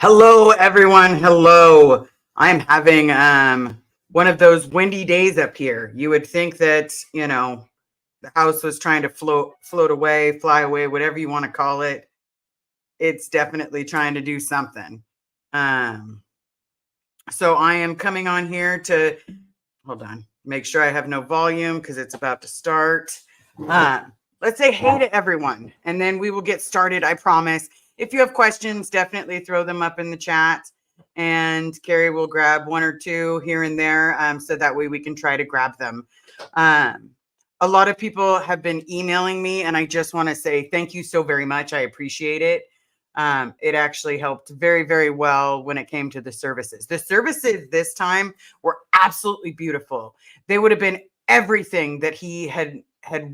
Hello, everyone. Hello. I'm having one of those windy days up here. You would think that, the house was trying to float away, fly away, whatever you want to call it. It's definitely trying to do something. Um, so I am coming on here to hold on, make sure I have no volume because it's about to start. Uh, let's say hey to everyone, and then we will get started. I promise. If you have questions, definitely throw them up in the chat, and Carrie will grab one or two here and there, so that way we can try to grab them. A lot of people have been emailing me, and I just want to say thank you so very much. I appreciate it. It actually helped very, very well when it came to the services. The services this time were absolutely beautiful. They would have been everything that he had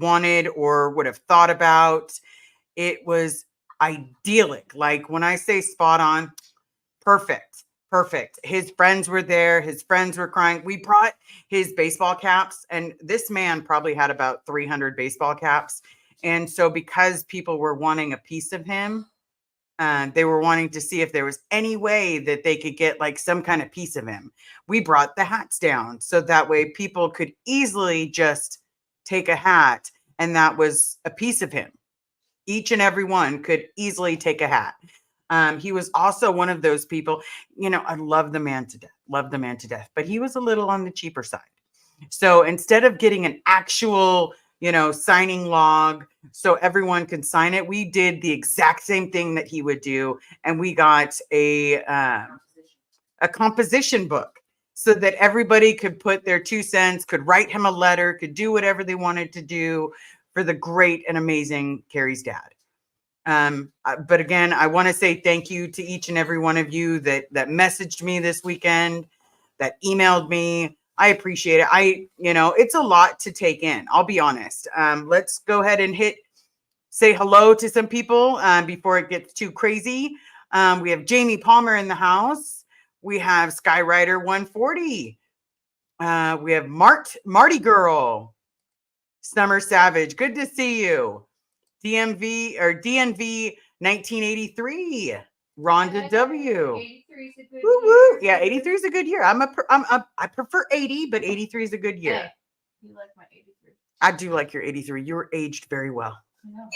wanted or would have thought about. It was idyllic. Like when I say spot on, perfect. Perfect. His friends were there. His friends were crying. We brought his baseball caps, and this man probably had about 300 baseball caps. And so because people were wanting a piece of him, they were wanting to see if there was any way that they could get like some kind of piece of him. We brought the hats down so that way people could easily just take a hat, and that was a piece of him. Each and every one could easily take a hat. He was also one of those people, I love the man to death, but he was a little on the cheaper side. So instead of getting an actual, signing log so everyone can sign it, we did the exact same thing that he would do. And we got a composition book so that everybody could put their 2 cents, could write him a letter, could do whatever they wanted to do for the great and amazing Carrie's dad. But again, I want to say thank you to each and every one of you that messaged me this weekend, that emailed me. I appreciate it. It's a lot to take in. I'll be honest. Let's go ahead and say hello to some people before it gets too crazy. We have Jamie Palmer in the house. We have Skyrider 140. We have Marty Girl, Summer Savage. Good to see you. DNV 1983. Rhonda W. 83 is a good woo, year. woo. Yeah, 83 is a good year. I prefer 80, but 83 is a good year. Hey, you like my 83? I do like your 83. You were aged very well. I know.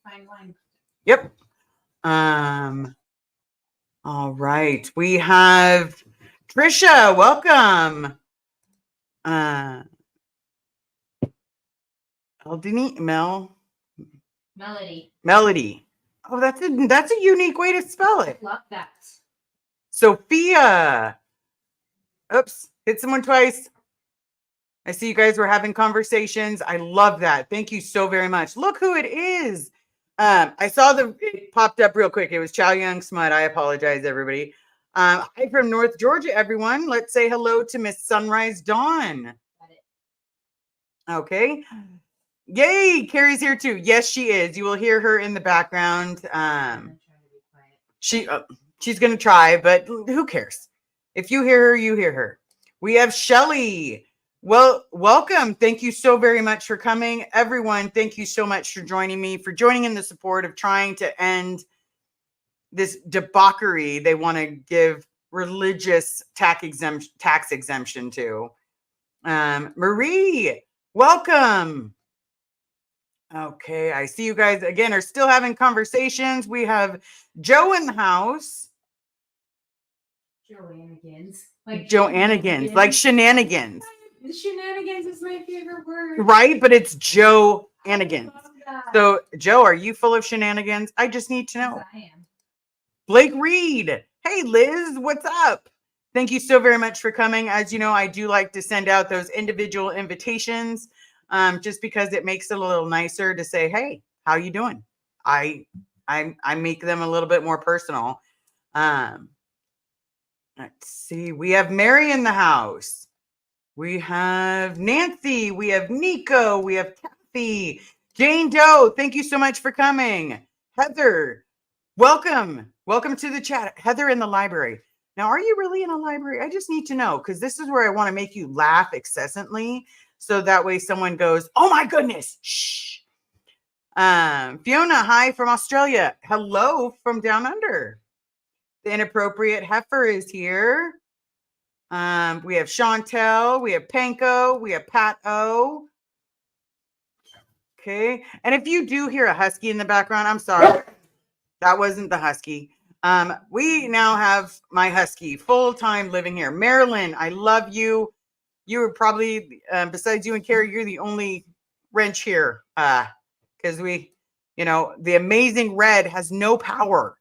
Fine wine. Yep. All right. We have Trisha. Welcome. Eldini, Melody. Oh, that's a unique way to spell it. Love that. Sophia. Oops, hit someone twice. I see you guys were having conversations. I love that. Thank you so very much. Look who it is. I saw it popped up real quick. It was Chow Young Smut. I apologize, everybody. Hi from North Georgia, everyone. Let's say hello to Miss Sunrise Dawn. Okay. Yay, Carrie's here too. Yes, she is. You will hear her in the background. She's going to try, but who cares? If you hear her, you hear her. We have Shelly. Well, welcome. Thank you so very much for coming. Everyone, thank you so much for joining me, for joining in the support of trying to end this debauchery they want to give religious tax exemption to. Marie, welcome. Okay, I see you guys again are still having conversations. We have Joe in the house. Joannigans. Like shenanigans. The shenanigans is my favorite word. Right, but it's Joannigans. So, Joe, are you full of shenanigans? I just need to know. I am. Blake Reed. Hey, Liz, what's up? Thank you so very much for coming. As you know, I do like to send out those individual invitations. Just because it makes it a little nicer to say, hey, how you doing? I make them a little bit more personal. Let's see. We have Mary in the house. We have Nancy. We have Nico. We have Kathy. Jane Doe, thank you so much for coming. Heather, welcome. Welcome to the chat. Heather in the library. Now, are you really in a library? I just need to know, because this is where I want to make you laugh incessantly. So that way someone goes, oh my goodness. Shh. Fiona, hi from Australia. Hello from down under. The inappropriate heifer is here. We have Chantel, we have Panko, we have Pat O. Okay. And if you do hear a husky in the background, I'm sorry. That wasn't the husky. We now have my husky full-time living here. Marilyn, I love you. You were probably, besides you and Carrie, you're the only wrench here. Because the amazing Red has no power.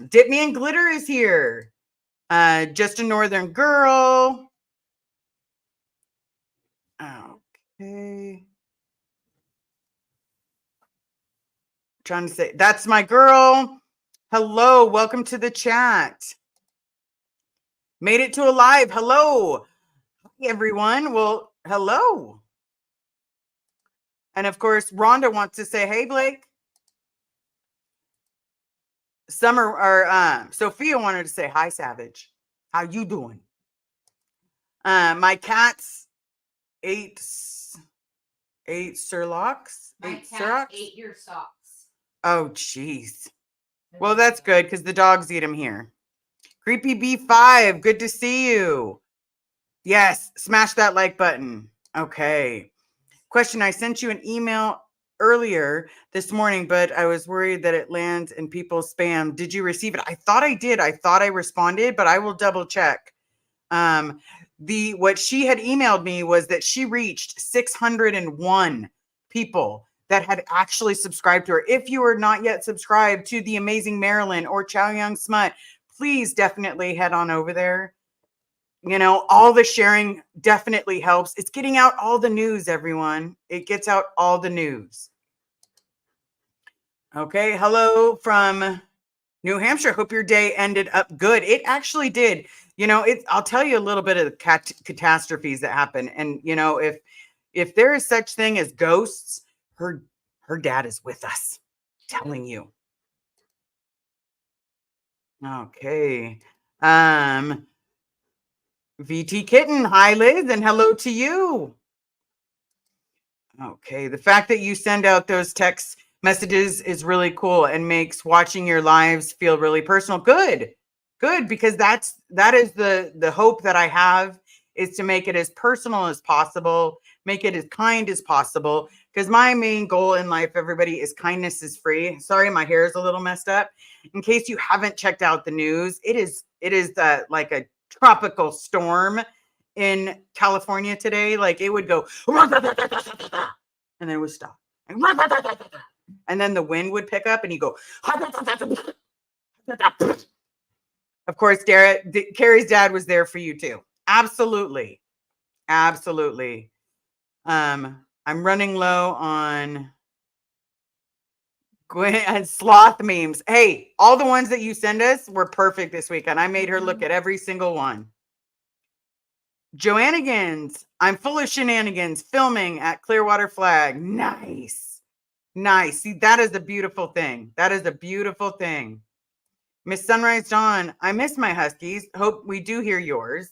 Dip Me in Glitter is here. Just a Northern Girl. Okay. Trying to say, that's my girl. Hello, welcome to the chat. Made it to a live. Hello. Hi, everyone. Well, hello. And of course, Rhonda wants to say, hey, Blake. Sophia wanted to say, hi, Savage. How you doing? My cats ate Sherlock's. My cat ate your socks. Oh, jeez. Well, that's good because the dogs eat them here. Creepy B5, good to see you. Yes, smash that like button. Okay. Question, I sent you an email earlier this morning, but I was worried that it lands in people's spam. Did you receive it? I thought I did. I thought I responded, but I will double check. What she had emailed me was that she reached 601 people that had actually subscribed to her. If you are not yet subscribed to the amazing Marilyn or Chow Young Smut, please definitely head on over there. All the sharing definitely helps. It's getting out all the news, everyone. It gets out all the news. Okay. Hello from New Hampshire. Hope your day ended up good. It actually did. I'll tell you a little bit of the catastrophes that happen. And, if there is such thing as ghosts, her dad is with us. I'm telling you. Okay. VT Kitten, hi Liz, and hello to you. Okay, the fact that you send out those text messages is really cool and makes watching your lives feel really personal. Good, because that is the hope that I have, is to make it as personal as possible, make it as kind as possible, because my main goal in life, everybody, is kindness is free. Sorry, my hair is a little messed up. In case you haven't checked out the news, it is like a tropical storm in California today. Like it would go and then it would stop. And then the wind would pick up and you go. Of course, Carrie's dad was there for you too. Absolutely. Absolutely. I'm running low on Gwen and sloth memes. Hey, all the ones that you send us were perfect this week, and I made her look at every single one. Joannigans, I'm full of shenanigans, filming at Clearwater Flag. Nice. See, that is a beautiful thing. Miss Sunrise Dawn, I miss my huskies. Hope we do hear yours.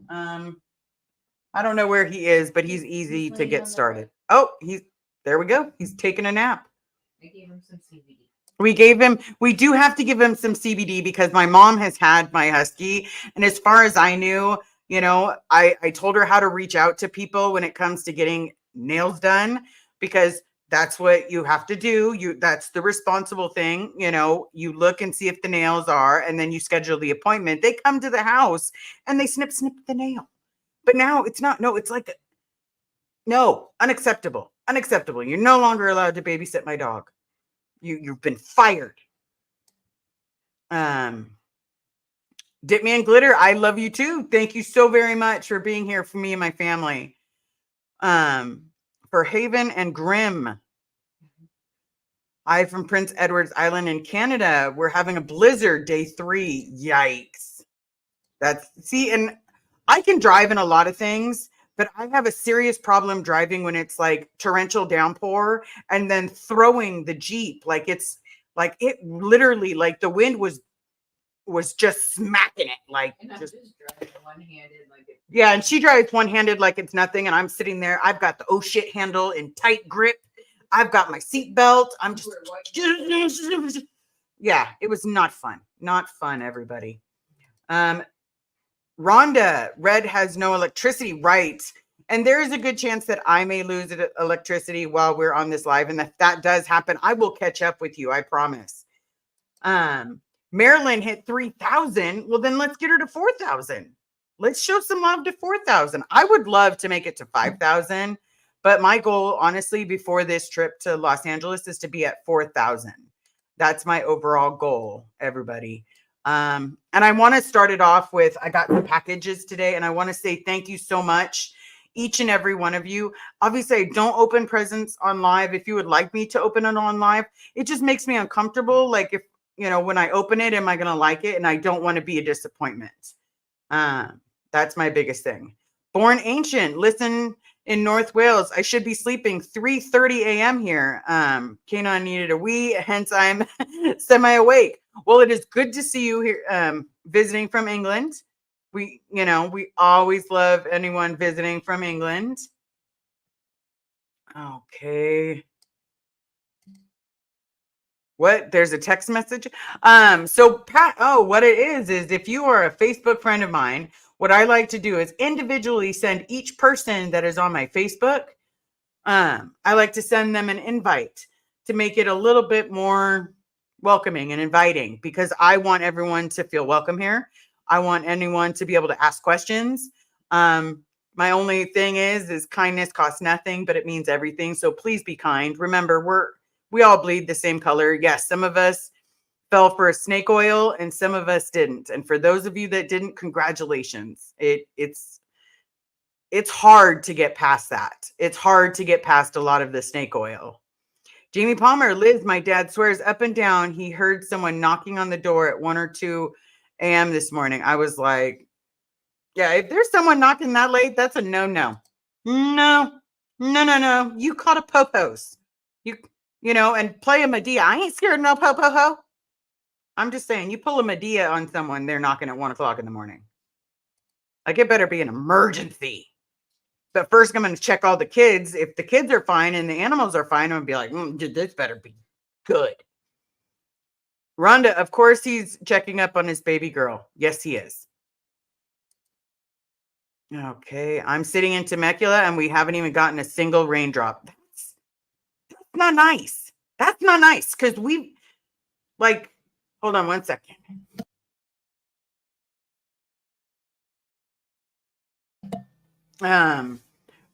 I don't know where he is, but he's easy to get started. Oh, there we go. He's taking a nap. I gave him some CBD. We do have to give him some CBD because my mom has had my husky. And as far as I knew, I told her how to reach out to people when it comes to getting nails done, because that's what you have to do. That's the responsible thing. You look and see if the nails are, and then you schedule the appointment. They come to the house and they snip the nail. But now it's not. No, it's like, no, unacceptable. You're no longer allowed to babysit my dog. You've been fired. Dip Me in Glitter, I love you too. Thank you so very much for being here for me and my family. For Haven and Grim. Hi from Prince Edward's Island in Canada. We're having a blizzard day 3. Yikes. And I can drive in a lot of things, but I have a serious problem driving when it's like torrential downpour and then throwing the Jeep. Like it literally, like the wind was just smacking it. Like, and I'm just driving one-handed like it. Yeah, and she drives one-handed like it's nothing, and I'm sitting there. I've got the oh shit handle in tight grip. I've got my seatbelt. I'm just yeah, it was not fun. Not fun, everybody. Rhonda, red has no electricity, right? And there is a good chance that I may lose electricity while we're on this live. And if that does happen, I will catch up with you. I promise. Marilyn hit 3,000. Well, then let's get her to 4,000. Let's show some love to 4,000. I would love to make it to 5,000. But my goal, honestly, before this trip to Los Angeles is to be at 4,000. That's my overall goal, everybody. And I want to start it off with, I got the packages today, and I want to say thank you so much, each and every one of you. Obviously, I don't open presents on live. If you would like me to open it on live, it just makes me uncomfortable. Like if, when I open it, am I going to like it? And I don't want to be a disappointment. That's my biggest thing. Born Ancient, listen in North Wales. I should be sleeping 3:30 a.m. here. Kanon needed a wee, hence I'm semi-awake. Well, it is good to see you here, visiting from England. We always love anyone visiting from England. Okay. What? There's a text message. So Pat, what it is if you are a Facebook friend of mine, what I like to do is individually send each person that is on my Facebook. I like to send them an invite to make it a little bit more welcoming and inviting, because I want everyone to feel welcome here. I want anyone to be able to ask questions. My only thing is kindness costs nothing, but it means everything. So please be kind. Remember, we all bleed the same color. Yes, some of us fell for a snake oil and some of us didn't. And for those of you that didn't, congratulations. It's hard to get past that. It's hard to get past a lot of the snake oil. Jamie Palmer, Liz, my dad swears up and down he heard someone knocking on the door at 1 or 2 a.m. this morning. I was like, yeah, if there's someone knocking that late, that's a no-no. No. You caught a popos. And play a Medea. I ain't scared of no popo-ho. I'm just saying, you pull a Medea on someone, they're knocking at 1 o'clock in the morning. Like, it better be an emergency. But first, I'm going to check all the kids. If the kids are fine and the animals are fine, I'm going to be like, this better be good. Rhonda, of course, he's checking up on his baby girl. Yes, he is. Okay, I'm sitting in Temecula, and we haven't even gotten a single raindrop. That's not nice. That's not nice, because hold on one second.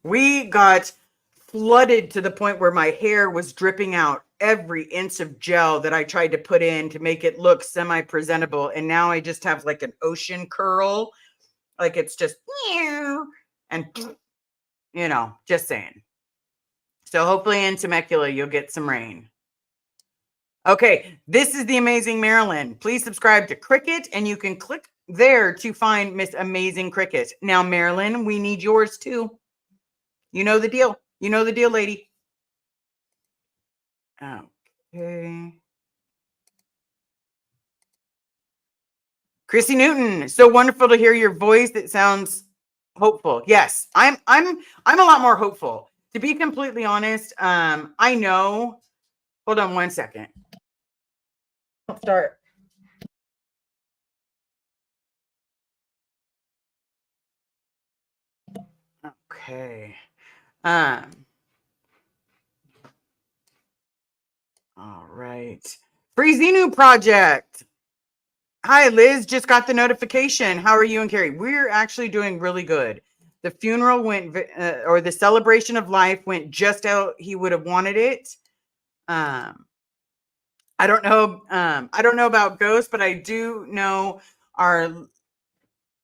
We got flooded to the point where my hair was dripping out every inch of gel that I tried to put in to make it look semi-presentable. And now I just have like an ocean curl. Like it's just, and just saying. So hopefully in Temecula, you'll get some rain. Okay, this is the Amazing Marilyn. Please subscribe to Cricket, and you can click there to find Miss Amazing Cricket. Now, Marilyn, we need yours too. You know the deal. You know the deal, lady. Okay. Chrissy Newton, so wonderful to hear your voice. It sounds hopeful. Yes, I'm a lot more hopeful. To be completely honest, I know. Hold on one second. I'll start. Okay. All right. Free Xenu project. Hi, Liz. Just got the notification. How are you and Carrie? We're actually doing really good. The funeral went, or the celebration of life went just how he would have wanted it. I don't know. I don't know about ghosts, but I do know our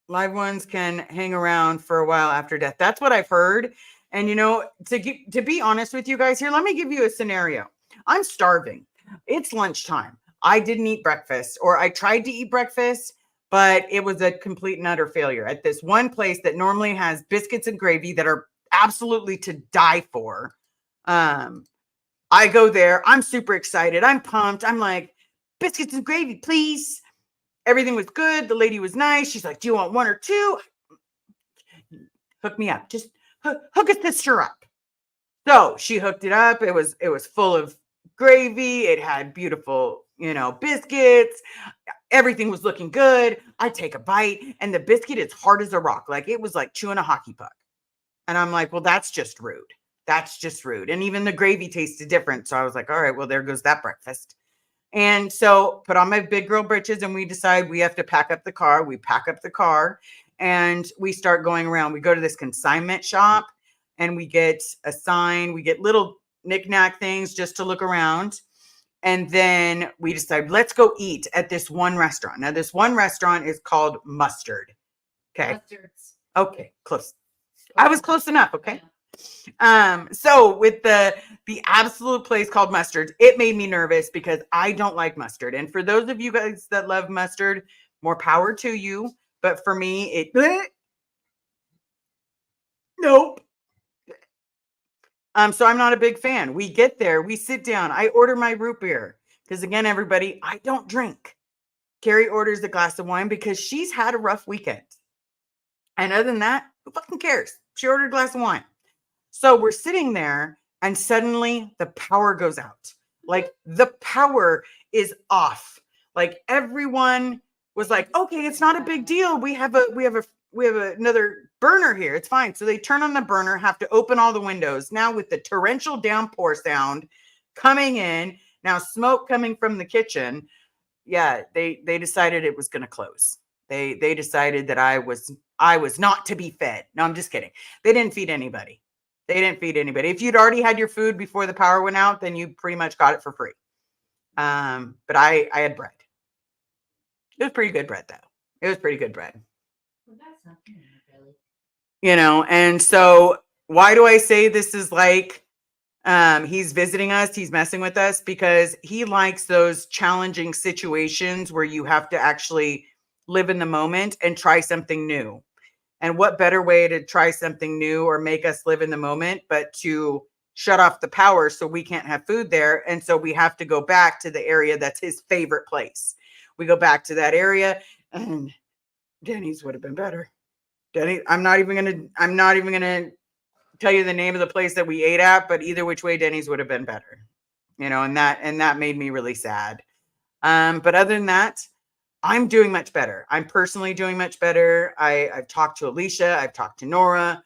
live ones can hang around for a while after death. That's what I've heard. And to be honest with you guys here, let me give you a scenario. I'm starving. It's lunchtime. I didn't eat breakfast, or I tried to eat breakfast, but it was a complete and utter failure at this one place that normally has biscuits and gravy that are absolutely to die for. I go there. I'm super excited. I'm pumped. I'm like, biscuits and gravy, please. Everything was good. The lady was nice. She's like, do you want 1 or 2? Hook me up. Just hook a sister up. So she hooked it up. It was full of gravy. It had beautiful, biscuits. everything was looking good. I take a bite and the biscuit is hard as a rock. Like it was like chewing a hockey puck. And I'm like, well, that's just rude. That's just rude. And even the gravy tasted different. So I was like, all right, well, there goes that breakfast. And so put on my big girl britches and we decide we have to pack up the car. We pack up the car and we start going around. We go to this consignment shop and we get a sign. We get little knickknack things just to look around. And then we decide, let's go eat at this one restaurant. Now, this one restaurant is called Mustard. Okay. Mustards. Okay. Close. I was close enough. Okay. So with the absolute place called Mustard, it made me nervous because I don't like mustard. And for those of you guys that love mustard, more power to you. But for me, nope. So I'm not a big fan. We get there, we sit down, I order my root beer. Because again, everybody, I don't drink. Carrie orders a glass of wine because she's had a rough weekend. And other than that, who fucking cares? She ordered a glass of wine. So we're sitting there and suddenly the power goes out. Like the power is off. Like everyone was like, okay, it's not a big deal. We have another burner here. It's fine. So they turn on the burner, have to open all the windows. Now with the torrential downpour sound coming in, now smoke coming from the kitchen. Yeah, they decided it was going to close. They decided that I was not to be fed. No, I'm just kidding. They didn't feed anybody. They didn't feed anybody. If you'd already had your food before the power went out, then you pretty much got it for free. But I had bread. It was pretty good bread, though. It was pretty good bread. Well, that's not really. You know, and so why do I say this is like he's visiting us, he's messing with us? Because he likes those challenging situations where you have to actually live in the moment and try something new. And what better way to try something new or make us live in the moment, but to shut off the power so we can't have food there. And so we have to go back to the area that's his favorite place. We go back to that area and Denny's would have been better. Denny, I'm not even gonna tell you the name of the place that we ate at, but either which way, Denny's would have been better. You know, and that made me really sad. But other than that, I'm doing much better. I'm personally doing much better. I've talked to Alicia. I've talked to Nora.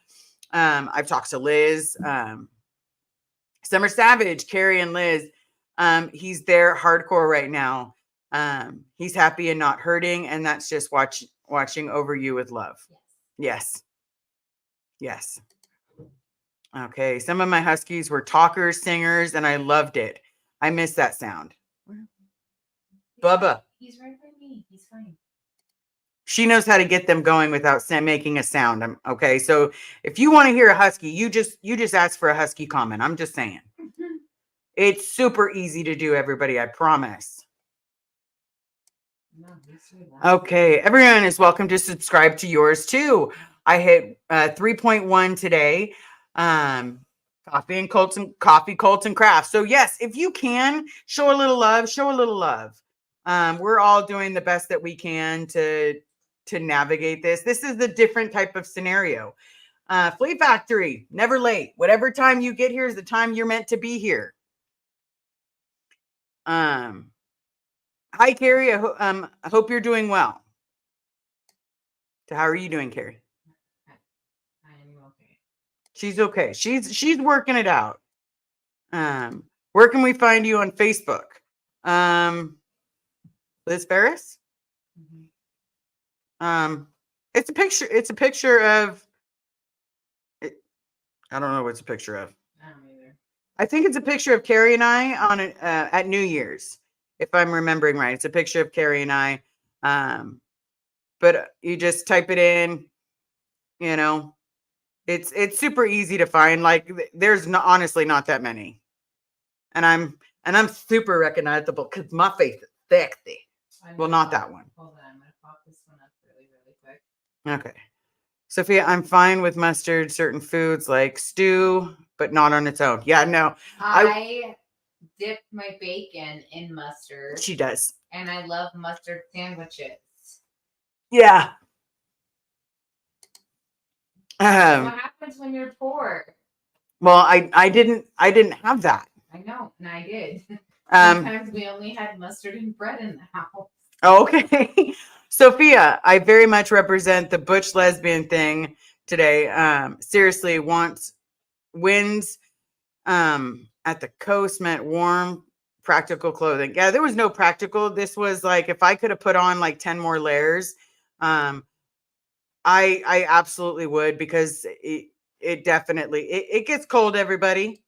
I've talked to Liz. Summer Savage, Carrie and Liz. He's there hardcore right now. He's happy and not hurting. And that's just watching over you with love. Yes. Yes. Okay. Some of my Huskies were talkers, singers, and I loved it. I miss that sound. Bubba. He's right by me. He's fine. She knows how to get them going without making a sound. Okay. So if you want to hear a Husky, you just ask for a Husky comment. I'm just saying. It's super easy to do, everybody. I promise. Okay. Everyone is welcome to subscribe to yours too. I hit 3.1 today. Coffee, Colts and Crafts. So yes, if you can show a little love, show a little love. We're all doing the best that we can to navigate this. This is a different type of scenario. Flea Factory, never late. Whatever time you get here is the time you're meant to be here. Hi, Carrie. I hope you're doing well. So how are you doing, Carrie? I'm okay. She's okay. She's working it out. Where can we find you on Facebook? Liz Ferris? Mm-hmm. It's a picture of I don't know what it's a picture of. I don't either. I think it's a picture of Carrie and I on at New Year's, if I'm remembering right. It's a picture of Carrie and I. But you just type it in, you know. It's super easy to find. Like there's honestly not that many. And I'm super recognizable because my face is sexy. Well, not that one. Hold on, I'm gonna pop this one up really, really quick. Okay. Sophia, I'm fine with mustard, certain foods like stew, but not on its own. Yeah, no. I dip my bacon in mustard. She does. And I love mustard sandwiches. Yeah. What happens when you're poor? Well, I didn't have that. I know, and I did. Sometimes we only had mustard and bread in the house. Okay. Sophia, I very much represent the butch lesbian thing today. Seriously, winds at the coast meant warm, practical clothing. Yeah, there was no practical. This was like if I could have put on like 10 more layers, um, I absolutely would, because it definitely it gets cold, everybody.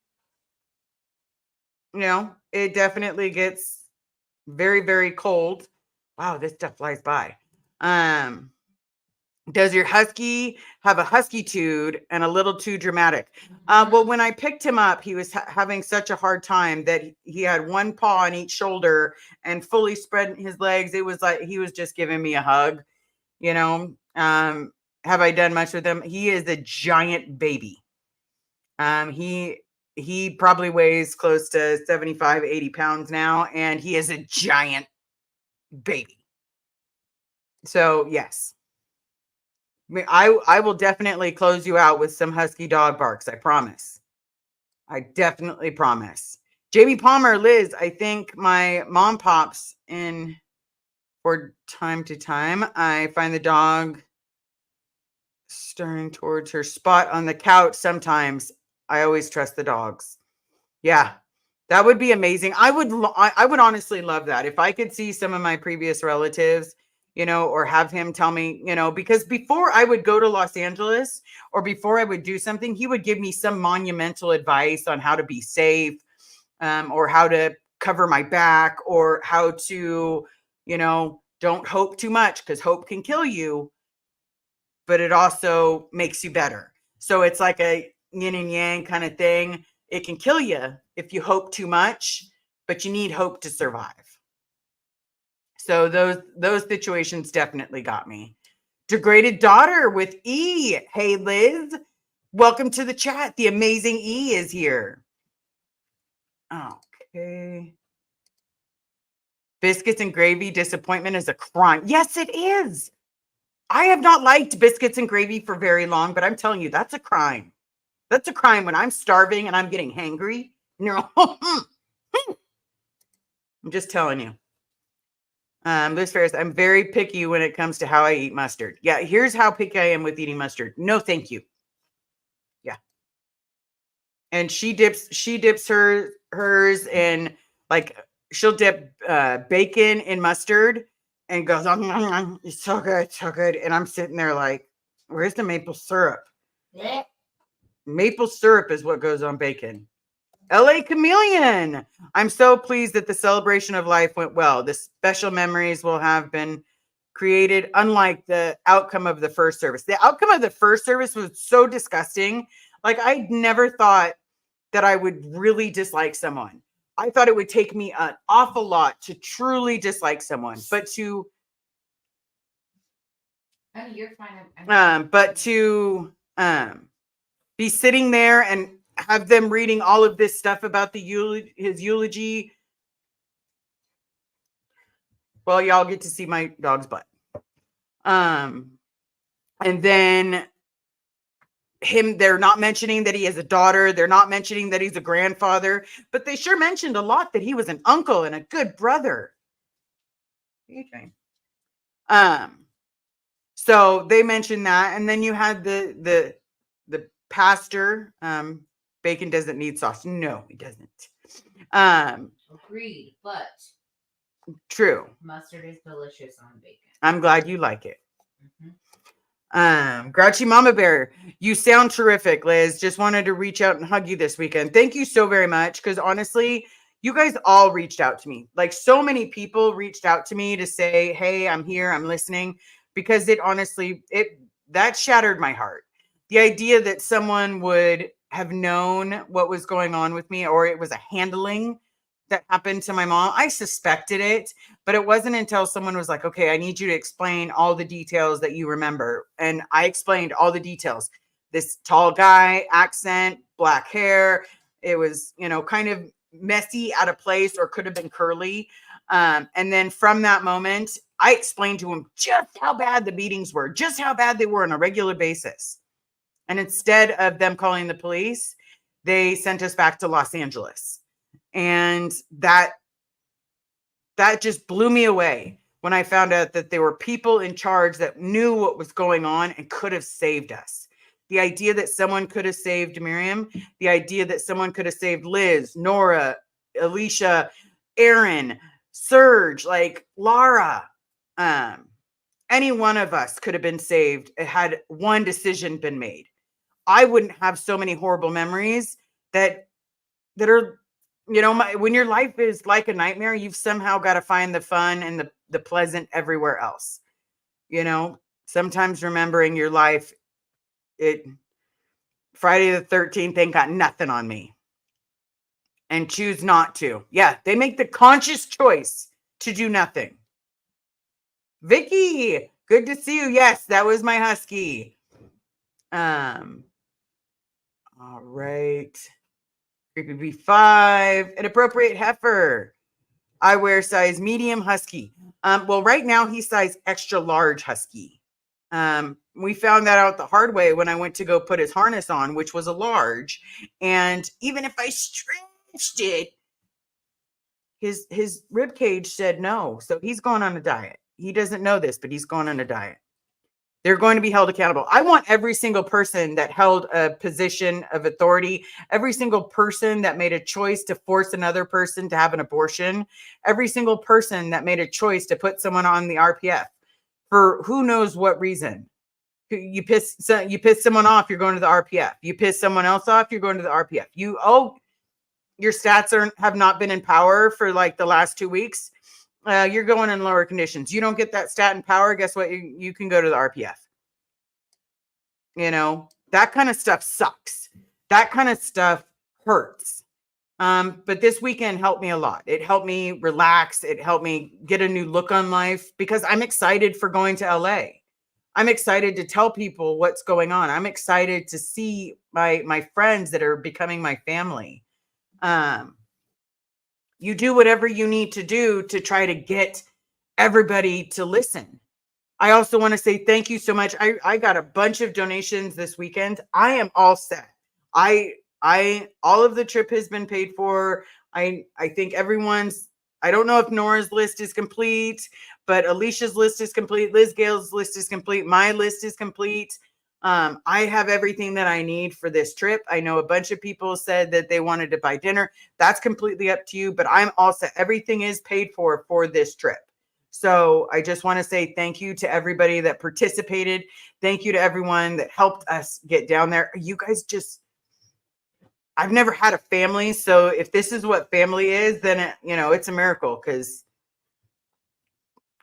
It definitely gets very, very cold. Wow, this stuff flies by. Um, does your husky have a husky-tude and a little too dramatic? Well, when I picked him up, he was having such a hard time that he had one paw on each shoulder and fully spread his legs. It was like he was just giving me a hug, you know. Have I done much with him? He is a giant baby. He probably weighs close to 75, 80 pounds now, and he is a giant baby. So yes, I will definitely close you out with some husky dog barks. I promise. I definitely promise. Jamie Palmer, Liz, I think my mom pops in for time to time. I find the dog stirring towards her spot on the couch sometimes. I always trust the dogs. Yeah, that would be amazing. I would honestly love that. If I could see some of my previous relatives, or have him tell me, because before I would go to Los Angeles or before I would do something, he would give me some monumental advice on how to be safe, or how to cover my back, or how to, don't hope too much, because hope can kill you, but it also makes you better. So it's like a yin and yang kind of thing. It can kill you if you hope too much, but you need hope to survive. So those situations definitely got me. Degraded daughter with E. Hey, Liz. Welcome to the chat. The amazing E is here. Okay. Biscuits and gravy disappointment is a crime. Yes, it is. I have not liked biscuits and gravy for very long, but I'm telling you, that's a crime. That's a crime when I'm starving and I'm getting hangry. No, I'm just telling you. Liz Ferris, I'm very picky when it comes to how I eat mustard. Yeah, here's how picky I am with eating mustard. No, thank you. Yeah. And she dips hers in, like, she'll dip bacon in mustard and goes, it's so good, so good. And I'm sitting there like, where's the maple syrup? Yeah. Maple syrup is what goes on bacon. LA Chameleon. I'm so pleased that the celebration of life went well. The special memories will have been created, unlike the outcome of the first service. The outcome of the first service was so disgusting. Like, I never thought that I would really dislike someone. I thought it would take me an awful lot to truly dislike someone, but to you're fine. But to be sitting there and have them reading all of this stuff about his eulogy. Well, y'all get to see my dog's butt. And then they're not mentioning that he has a daughter. They're not mentioning that he's a grandfather, but they sure mentioned a lot that he was an uncle and a good brother. So they mentioned that. And then you had the pastor. Bacon doesn't need sauce. No, he doesn't. Agreed, but true. Mustard is delicious on bacon. I'm glad you like it. Grouchy Mama Bear, you sound terrific, Liz. Just wanted to reach out and hug you this weekend. Thank you so very much, because honestly, you guys all reached out to me. Like, so many people reached out to me to say, hey, I'm here, I'm listening, because it honestly, that shattered my heart. The idea that someone would have known what was going on with me, or it was a handling that happened to my mom. I suspected it, but it wasn't until someone was like, okay, I need you to explain all the details that you remember. And I explained all the details. This tall guy, accent, black hair. It was, kind of messy, out of place, or could have been curly. And then from that moment, I explained to him just how bad the beatings were, just how bad they were on a regular basis. And instead of them calling the police, they sent us back to Los Angeles. And that just blew me away. when I found out that there were people in charge that knew what was going on and could have saved us. The idea that someone could have saved Miriam, the idea that someone could have saved Liz, Nora, Alicia, Aaron, Serge, like Lara, any one of us could have been saved had one decision been made. I wouldn't have so many horrible memories that are, when your life is like a nightmare, you've somehow got to find the fun and the pleasant everywhere else. Sometimes remembering your life, Friday the 13th ain't got nothing on me. And choose not to. Yeah, they make the conscious choice to do nothing. Vicky, good to see you. Yes, that was my husky. All right. Creepy B5, an appropriate heifer. I wear size medium husky. Well, right now he's size extra large husky. We found that out the hard way when I went to go put his harness on, which was a large. And even if I stretched it, his rib cage said no. So he's going on a diet. He doesn't know this, but he's going on a diet. They're going to be held accountable. I want every single person that held a position of authority, every single person that made a choice to force another person to have an abortion, every single person that made a choice to put someone on the RPF for who knows what reason. You piss someone off, you're going to the RPF. You piss someone else off, you're going to the RPF. Your stats have not been in power for like the last 2 weeks. You're going in lower conditions. You don't get that stat in power. Guess what? You can go to the RPF. That kind of stuff sucks. That kind of stuff hurts. But this weekend helped me a lot. It helped me relax. It helped me get a new look on life because I'm excited for going to LA. I'm excited to tell people what's going on. I'm excited to see my friends that are becoming my family. You do whatever you need to do to try to get everybody to listen. I also want to say thank you so much. I got a bunch of donations this weekend. I am all set. All of the trip has been paid for. I think everyone's, I don't know if Nora's list is complete, but Alicia's list is complete. Liz Gale's list is complete. My list is complete. I have everything that I need for this trip. I know a bunch of people said that they wanted to buy dinner. That's completely up to you, but I'm all set. Everything is paid for this trip. So I just want to say thank you to everybody that participated. Thank you to everyone that helped us get down there. You guys I've never had a family. So if this is what family is, then it's a miracle because,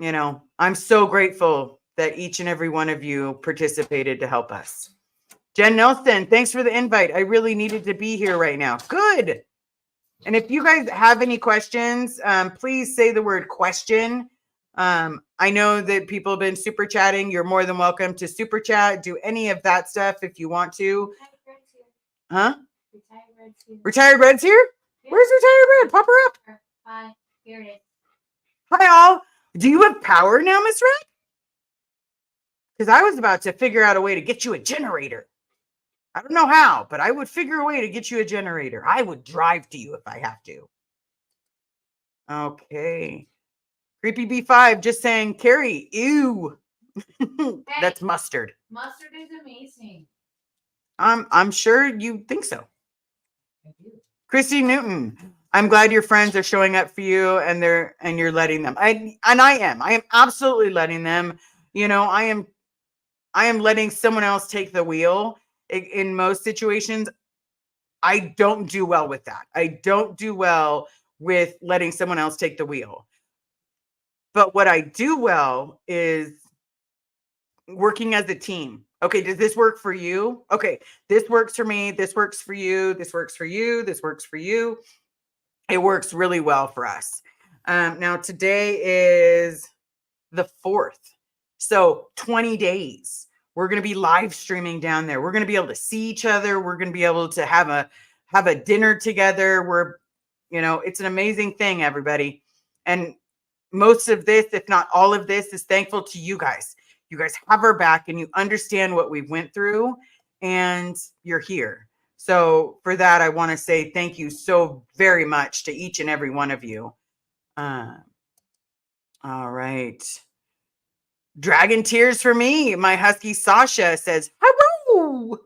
I'm so grateful that each and every one of you participated to help us. Jen Nelson, thanks for the invite. I really needed to be here right now. Good. And if you guys have any questions, please say the word question. I know that people have been super chatting. You're more than welcome to super chat. Do any of that stuff if you want to. Huh? Retired Red's here? Yeah. Where's Retired Red? Pop her up. Hi, here it is. Hi, all. Do you have power now, Miss Red? Because I was about to figure out a way to get you a generator. I don't know how, but I would figure a way to get you a generator. I would drive to you if I have to. Okay. Creepy B5 just saying, Carrie, ew. Hey, that's mustard. Mustard is amazing. I'm sure you think so. I do. Christy Newton, I'm glad your friends are showing up for you and you're letting them. I am absolutely letting them. I am letting someone else take the wheel. In most situations, I don't do well with that. I don't do well with letting someone else take the wheel. But what I do well is working as a team. Okay, does this work for you? Okay, this works for me. This works for you. This works for you. This works for you. It works really well for us. Now, today is the 4th. So 20 days. We're going to be live streaming down there. We're going to be able to see each other. We're going to be able to have a dinner together. It's an amazing thing, everybody. And most of this, if not all of this, is thankful to you guys. You guys have our back and you understand what we went through and you're here. So for that, I want to say thank you so very much to each and every one of you. All right. Dragon tears for me. My husky Sasha says, hello.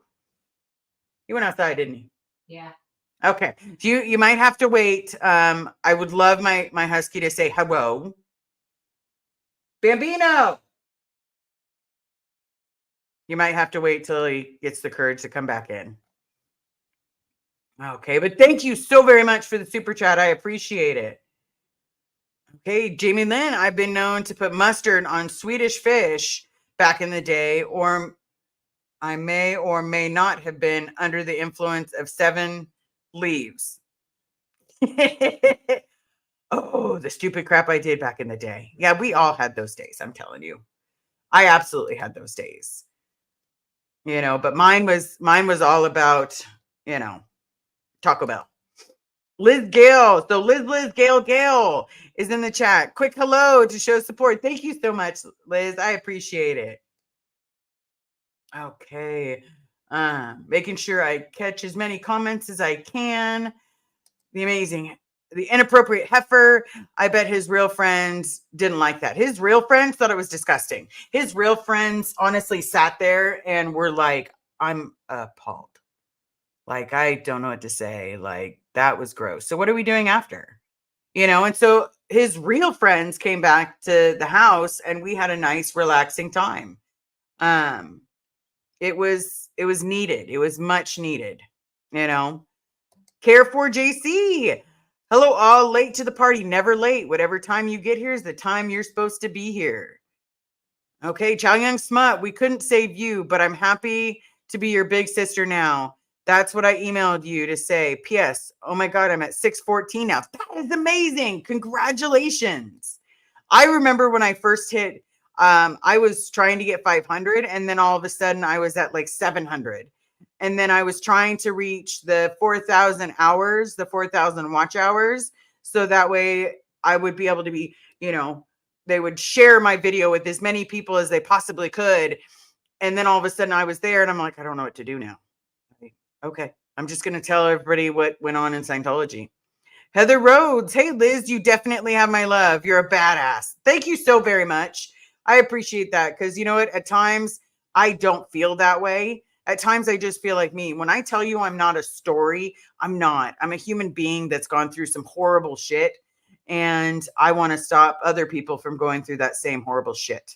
You went outside, didn't you? Yeah. Okay. You might have to wait. I would love my husky to say hello. Bambino. You might have to wait till he gets the courage to come back in. Okay, but thank you so very much for the super chat. I appreciate it. Okay, Jamie Lynn, I've been known to put mustard on Swedish fish back in the day, or I may or may not have been under the influence of 7 leaves. Oh, the stupid crap I did back in the day. Yeah, we all had those days, I'm telling you. I absolutely had those days. But mine was all about, Taco Bell. Liz Gale. So Liz Gale is in the chat. Quick hello to show support. Thank you so much, Liz. I appreciate it. Okay. Making sure I catch as many comments as I can. The inappropriate heifer. I bet his real friends didn't like that. His real friends thought it was disgusting. His real friends honestly sat there and were like, I'm appalled. Like, I don't know what to say. Like, that was gross. So what are we doing after? And so his real friends came back to the house and we had a nice, relaxing time. It was needed. It was much needed, Care for JC. Hello, all. Late to the party, never late. Whatever time you get here is the time you're supposed to be here. Okay, Chow Young Smut, we couldn't save you, but I'm happy to be your big sister now. That's what I emailed you to say. P.S. Oh my God, I'm at 614 now. That is amazing. Congratulations. I remember when I first hit, I was trying to get 500, and then all of a sudden I was at like 700. And then I was trying to reach the 4,000 hours, the 4,000 watch hours. So that way I would be able to be, they would share my video with as many people as they possibly could. And then all of a sudden I was there and I'm like, I don't know what to do now. Okay. I'm just going to tell everybody what went on in Scientology. Heather Rhodes. Hey, Liz, you definitely have my love. You're a badass. Thank you so very much. I appreciate that because you know what? At times I don't feel that way. At times I just feel like me. When I tell you I'm not a story, I'm not. I'm a human being that's gone through some horrible shit. And I want to stop other people from going through that same horrible shit.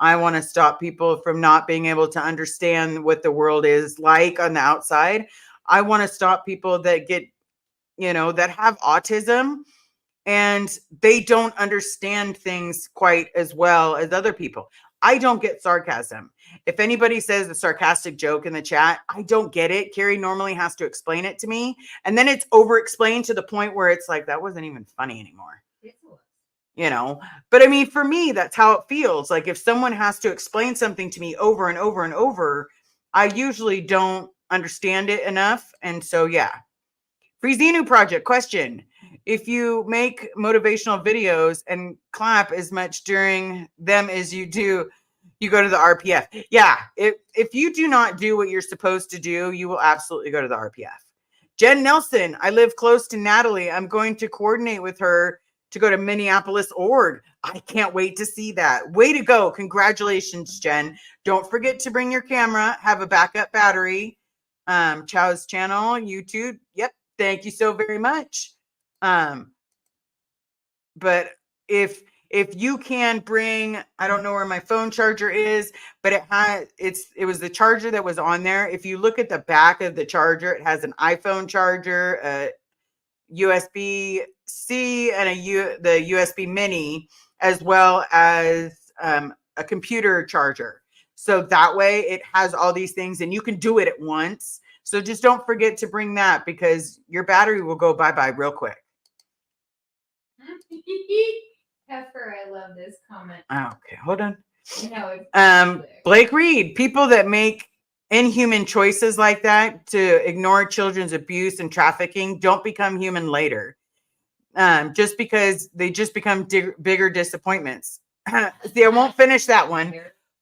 I want to stop people from not being able to understand what the world is like on the outside. I want to stop people that get, that have autism and they don't understand things quite as well as other people. I don't get sarcasm. If anybody says a sarcastic joke in the chat, I don't get it. Carrie normally has to explain it to me. And then it's over explained to the point where it's like, that wasn't even funny anymore. But I mean, for me, that's how it feels. Like if someone has to explain something to me over and over and over, I usually don't understand it enough. And so, yeah. Free Xenu Project question. If you make motivational videos and clap as much during them as you do, you go to the RPF. Yeah. If you do not do what you're supposed to do, you will absolutely go to the RPF. Jen Nelson. I live close to Natalie. I'm going to coordinate with her to go to Minneapolis org. I can't wait to see that. Way to go. Congratulations, Jen. Don't forget to bring your camera, have a backup battery. Chow's channel, YouTube. Yep. Thank you so very much. But if you can bring, I don't know where my phone charger is, but it was the charger that was on there. If you look at the back of the charger, it has an iPhone charger, a USB-C and the USB mini, as well as a computer charger. So that way it has all these things and you can do it at once. So just don't forget to bring that because your battery will go bye-bye real quick. Heifer, I love this comment. Okay, hold on. No, Blake Reed, people that make inhuman choices like that to ignore children's abuse and trafficking don't become human later. Just because they just become bigger disappointments. See, I won't finish that one.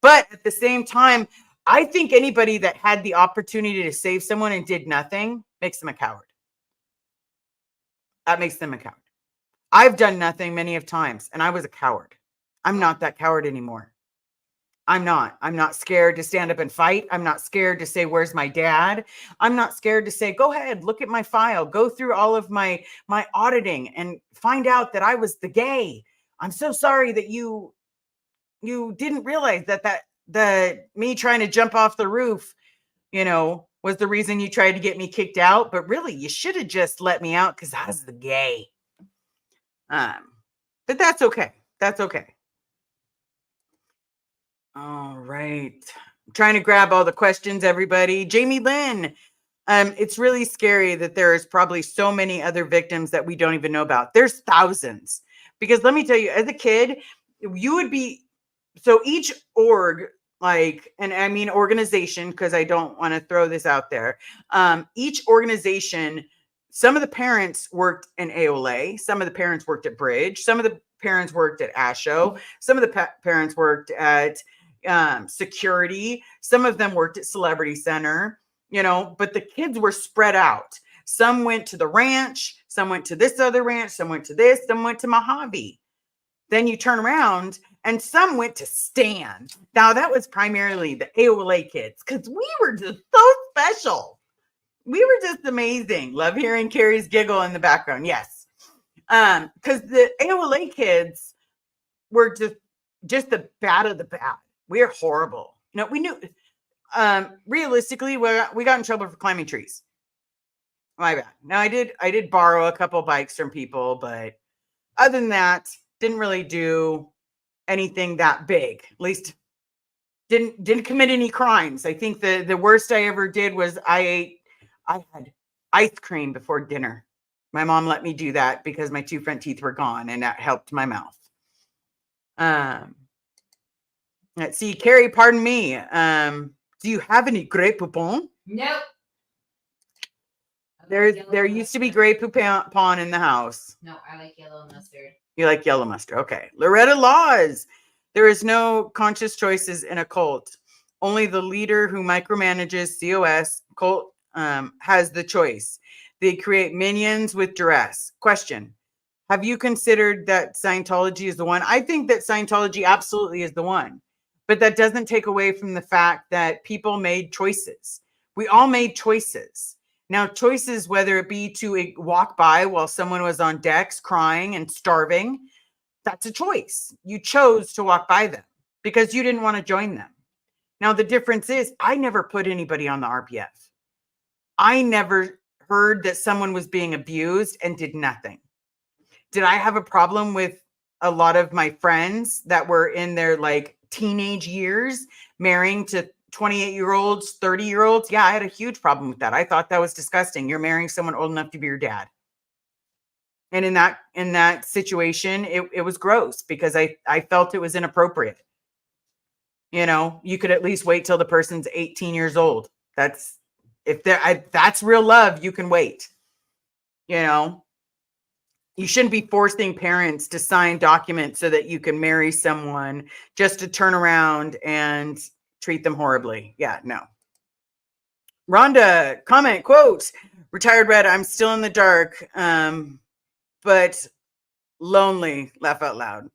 But at the same time, I think anybody that had the opportunity to save someone and did nothing makes them a coward. That makes them a coward. I've done nothing many of times, and I was a coward. I'm not that coward anymore. I'm not scared to stand up and fight. I'm not scared to say, where's my dad? I'm not scared to say, go ahead, look at my file, go through all of my auditing and find out that I was the gay. I'm so sorry that you didn't realize that me trying to jump off the roof, was the reason you tried to get me kicked out. But really, you should have just let me out because I was the gay. But that's okay. That's okay. All right. I'm trying to grab all the questions, everybody. Jamie Lynn, it's really scary that there's probably so many other victims that we don't even know about. There's thousands. Because let me tell you, as a kid, you would be, so each org, and I mean organization, because I don't want to throw this out there. Each organization, some of the parents worked in AOLA, some of the parents worked at Bridge, some of the parents worked at ASHO, some of the parents worked at security, some of them worked at Celebrity Center, but the kids were spread out. Some went to the ranch, some went to this other ranch, some went to this, some went to Mojave. Then you turn around and some went to Stan. Now that was primarily the AOLA kids because we were just so special. We were just amazing. Love hearing Carrie's giggle in the background. Yes. Because the AOLA kids were just the bad of the bad. We're horrible. We knew, realistically, we got in trouble for climbing trees. My bad. Now I did borrow a couple bikes from people, but other than that, didn't really do anything that big. At least didn't commit any crimes. I think the worst I ever did was I had ice cream before dinner. My mom let me do that because my 2 front teeth were gone, and that helped my mouth. Let's see, Carrie, pardon me. Do you have any Grey Poupon? Nope. There used to be Grey Poupon in the house. No, I like yellow mustard. You like yellow mustard. Okay. Loretta Laws. There is no conscious choices in a cult. Only the leader who micromanages COS cult has the choice. They create minions with duress. Question. Have you considered that Scientology is the one? I think that Scientology absolutely is the one. But that doesn't take away from the fact that people made choices. We all made choices. Now, choices, whether it be to walk by while someone was on decks crying and starving, that's a choice. You chose to walk by them because you didn't want to join them. Now, the difference is I never put anybody on the RPF. I never heard that someone was being abused and did nothing. Did I have a problem with a lot of my friends that were in their teenage years marrying to 28-year-olds, 30-year-olds? Yeah, I had a huge problem with that. I thought that was disgusting. You're marrying someone old enough to be your dad. And in that situation, it was gross because I felt it was inappropriate. You could at least wait till the person's 18 years old. That's real love, you can wait. You shouldn't be forcing parents to sign documents so that you can marry someone just to turn around and treat them horribly. Yeah, no. Rhonda, comment, quote, retired red, I'm still in the dark, but lonely, laugh out loud.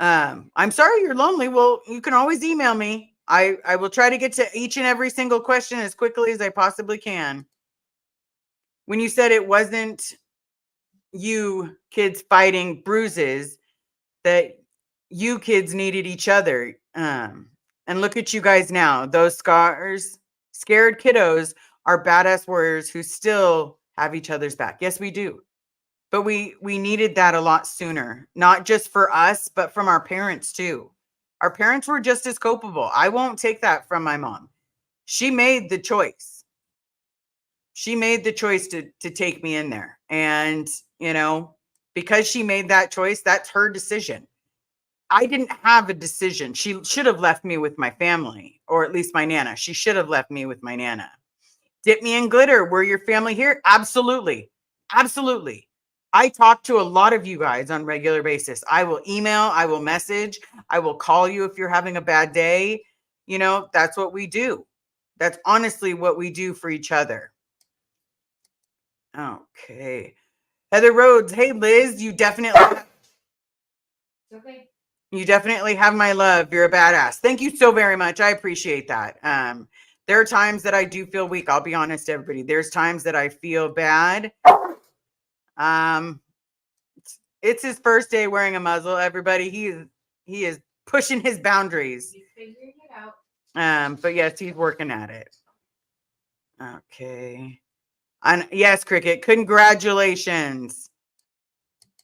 I'm sorry you're lonely. Well, you can always email me. I will try to get to each and every single question as quickly as I possibly can. When you said it wasn't you kids fighting bruises, that you kids needed each other. And look at you guys now. Those scars, scared kiddos are badass warriors who still have each other's back. Yes, we do. But we needed that a lot sooner, not just for us, but from our parents too. Our parents were just as culpable. I won't take that from my mom. She made the choice. She made the choice to take me in there. And, because she made that choice, that's her decision. I didn't have a decision. She should have left me with my family, or at least my Nana. She should have left me with my Nana. Dip me in glitter. Were your family here? Absolutely. Absolutely. I talk to a lot of you guys on a regular basis. I will email, I will message, I will call you if you're having a bad day. That's what we do. That's honestly what we do for each other. Okay. Heather Rhodes. Hey, Liz, you definitely. Okay. You definitely have my love. You're a badass. Thank you so very much. I appreciate that. There are times that I do feel weak. I'll be honest, everybody. There's times that I feel bad. Um, it's his first day wearing a muzzle. Everybody, he is pushing his boundaries. He's figuring it out. But yes, he's working at it. Okay. And yes, Cricket, congratulations.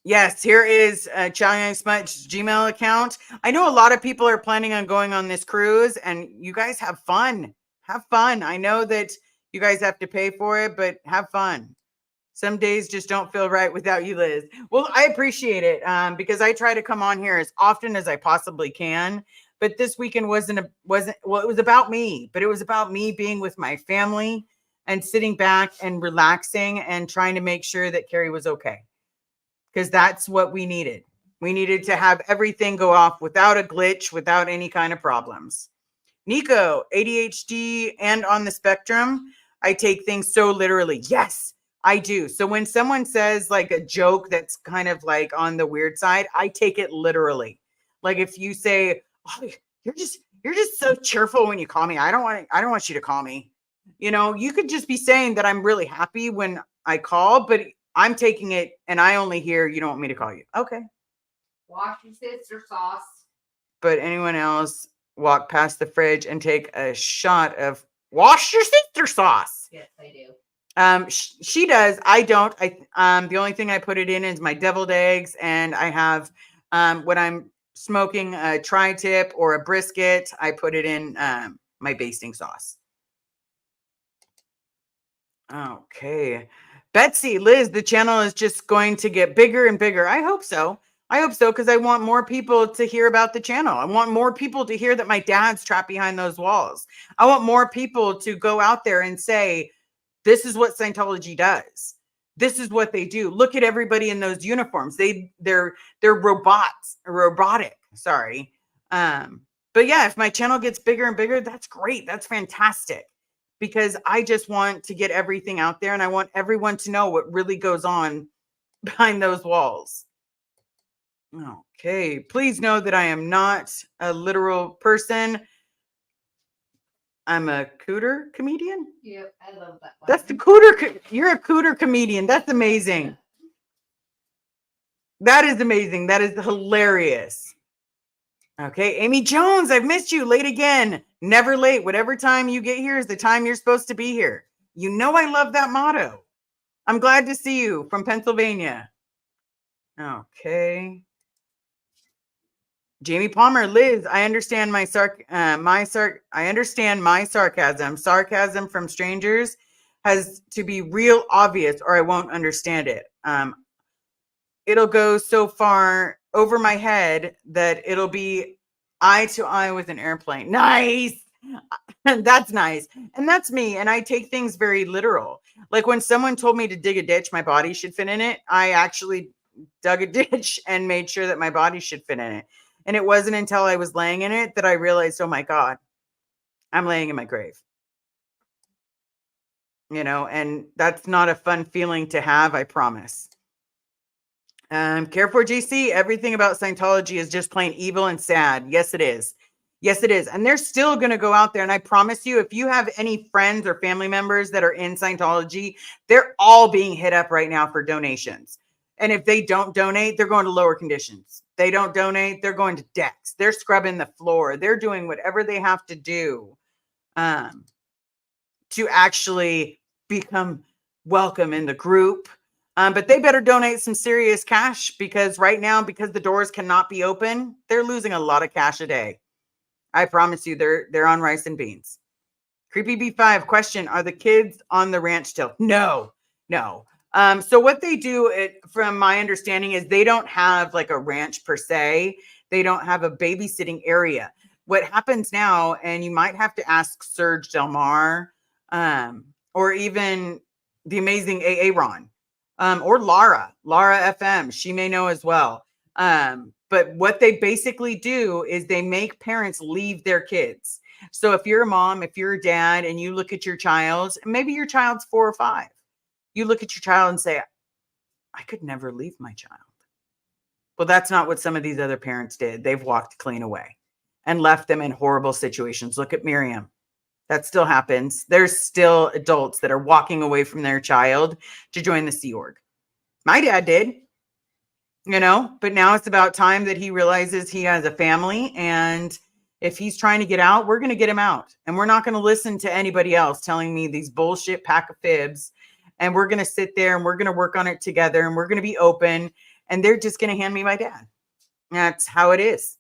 Yes, here is Chow Smudge's Gmail account. I know a lot of people are planning on going on this cruise, and you guys have fun. Have fun. I know that you guys have to pay for it, but have fun. Some days just don't feel right without you, Liz. Well, I appreciate it because I try to come on here as often as I possibly can. But this weekend wasn't well, it was about me, but it was about me being with my family and sitting back and relaxing and trying to make sure that Carrie was okay. Because that's what we needed. We needed to have everything go off without a glitch, without any kind of problems. Nico, ADHD and on the spectrum, I take things so literally. Yes, I do. So when someone says like a joke that's kind of like on the weird side, I take it literally. Like if you say, "Oh, you're just so cheerful when you call me. I don't want you to call me." You know, you could just be saying that I'm really happy when I call, but I'm taking it and I only hear you don't want me to call you. Okay. Wash your sister sauce. But anyone else walk past the fridge and take a shot of wash your sister sauce? Yes, I do. She does. I don't. The only thing I put it in is my deviled eggs, and I have when I'm smoking a tri-tip or a brisket, I put it in my basting sauce. Okay. Betsy, Liz, the channel is just going to get bigger and bigger. I hope so. I hope so because I want more people to hear about the channel. I want more people to hear that my dad's trapped behind those walls. I want more people to go out there and say, this is what Scientology does. This is what they do. Look at everybody in those uniforms. They're robotic. Sorry. But yeah, if my channel gets bigger and bigger, that's great. That's fantastic. Because I just want to get everything out there and I want everyone to know what really goes on behind those walls. Okay, please know that I am not a literal person. I'm a cooter comedian. Yep, I love that one. That's the cooter. You're a cooter comedian. That's amazing. That is amazing. That is hilarious. Okay, Amy Jones, I've missed you. Late again. Never late. Whatever time you get here is the time you're supposed to be here. You know I love that motto. I'm glad to see you from Pennsylvania. Okay. Jamie Palmer, Liz, I understand my sarcasm. Sarcasm from strangers has to be real obvious or I won't understand it. It'll go so far over my head that it'll be eye to eye with an airplane. Nice. That's nice. And that's me. And I take things very literal. Like when someone told me to dig a ditch, my body should fit in it. I actually dug a ditch and made sure that my body should fit in it. And it wasn't until I was laying in it that I realized, oh my God, I'm laying in my grave. You know, and that's not a fun feeling to have, I promise. Care for GC, everything about Scientology is just plain evil and sad. Yes, it is. Yes, it is. And they're still going to go out there. And I promise you, if you have any friends or family members that are in Scientology, they're all being hit up right now for donations. And if they don't donate, they're going to lower conditions. They don't donate, they're going to decks. They're scrubbing the floor. They're doing whatever they have to do to actually become welcome in the group. But they better donate some serious cash because right now, because the doors cannot be open, they're losing a lot of cash a day. I promise you, they're on rice and beans. Creepy B5 question: are the kids on the ranch still? No. So what they do, from my understanding, is they don't have like a ranch per se. They don't have a babysitting area. What happens now, and you might have to ask Serge Delmar, or even the amazing AA Ron, or Lara FM. She may know as well. But what they basically do is they make parents leave their kids. So if you're a mom, if you're a dad, and you look at your child, maybe your child's 4 or 5, you look at your child and say, I could never leave my child. Well, that's not what some of these other parents did. They've walked clean away and left them in horrible situations. Look at Miriam. That still happens. There's still adults that are walking away from their child to join the Sea Org. My dad did, but now it's about time that he realizes he has a family. And if he's trying to get out, we're going to get him out. And we're not going to listen to anybody else telling me these bullshit pack of fibs. And we're going to sit there and we're going to work on it together and we're going to be open. And they're just going to hand me my dad. That's how it is.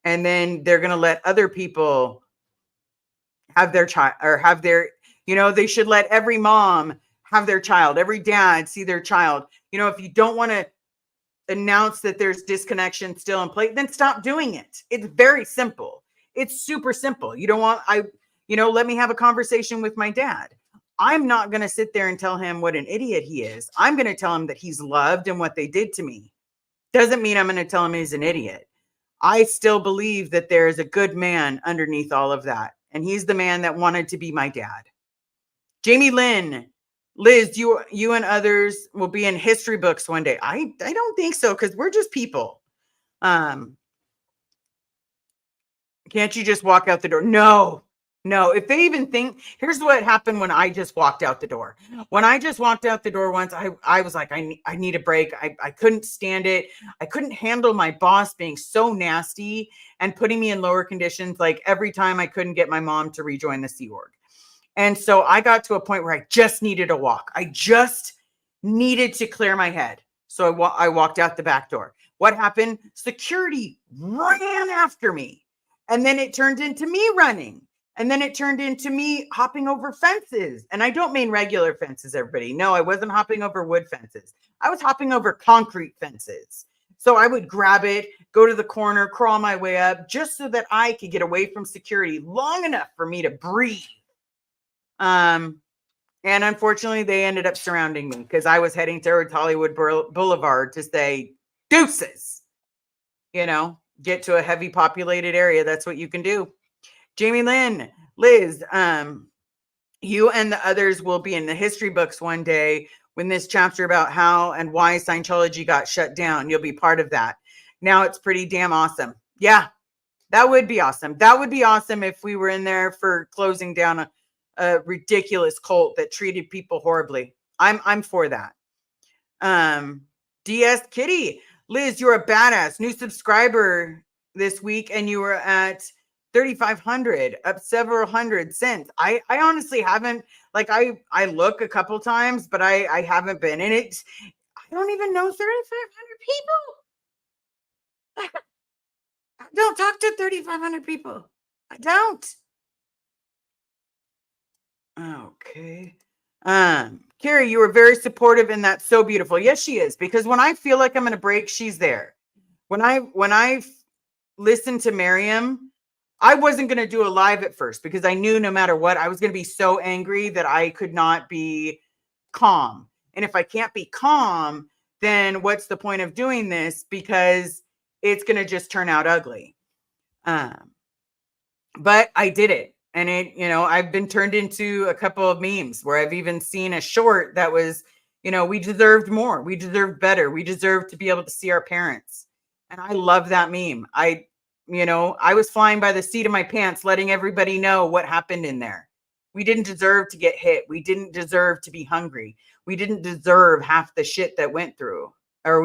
And then they're going to let other people have their child or have their, they should let every mom have their child, every dad see their child. If you don't want to announce that there's disconnection still in place, then stop doing it. It's very simple. It's super simple. You don't want, let me have a conversation with my dad. I'm not going to sit there and tell him what an idiot he is. I'm going to tell him that he's loved and what they did to me. Doesn't mean I'm going to tell him he's an idiot. I still believe that there is a good man underneath all of that. And he's the man that wanted to be my dad. Jamie Lynn, Liz, you and others will be in history books one day. I don't think so, because we're just people. Can't you just walk out the door? No. If they even think, here's what happened when I just walked out the door. When I just walked out the door once, I was like, I need a break. I couldn't stand it. I couldn't handle my boss being so nasty and putting me in lower conditions. Like every time I couldn't get my mom to rejoin the Sea Org. And so I got to a point where I just needed a walk. I just needed to clear my head. So I walked out the back door. What happened? Security ran after me. And then it turned into me running. And then it turned into me hopping over fences. And I don't mean regular fences, everybody. No, I wasn't hopping over wood fences. I was hopping over concrete fences. So I would grab it, go to the corner, crawl my way up just so that I could get away from security long enough for me to breathe. And unfortunately, they ended up surrounding me because I was heading towards Hollywood Boulevard to say deuces, get to a heavy populated area. That's what you can do. Jamie Lynn, Liz, you and the others will be in the history books one day when this chapter about how and why Scientology got shut down. You'll be part of that. Now it's pretty damn awesome. Yeah, that would be awesome. That would be awesome if we were in there for closing down a ridiculous cult that treated people horribly. I'm for that. DS Kitty, Liz, you're a badass. New subscriber this week, and you were at 3,500, up several hundred since. I honestly haven't, I look a couple times, but I haven't been. And I don't even know 3,500 people. I don't talk to 3,500 people. I don't. Okay. Carrie, you were very supportive, and that's so beautiful. Yes, she is, because when I feel like I'm going to break, she's there. When I listened to Miriam, I wasn't going to do a live at first because I knew no matter what, I was going to be so angry that I could not be calm. And if I can't be calm, then what's the point of doing this? Because it's going to just turn out ugly. But I did it. And I've been turned into a couple of memes where I've even seen a short that was, we deserved more. We deserved better. We deserved to be able to see our parents. And I love that meme. I was flying by the seat of my pants, letting everybody know what happened in there. We didn't deserve to get hit. We didn't deserve to be hungry. We didn't deserve half the shit that we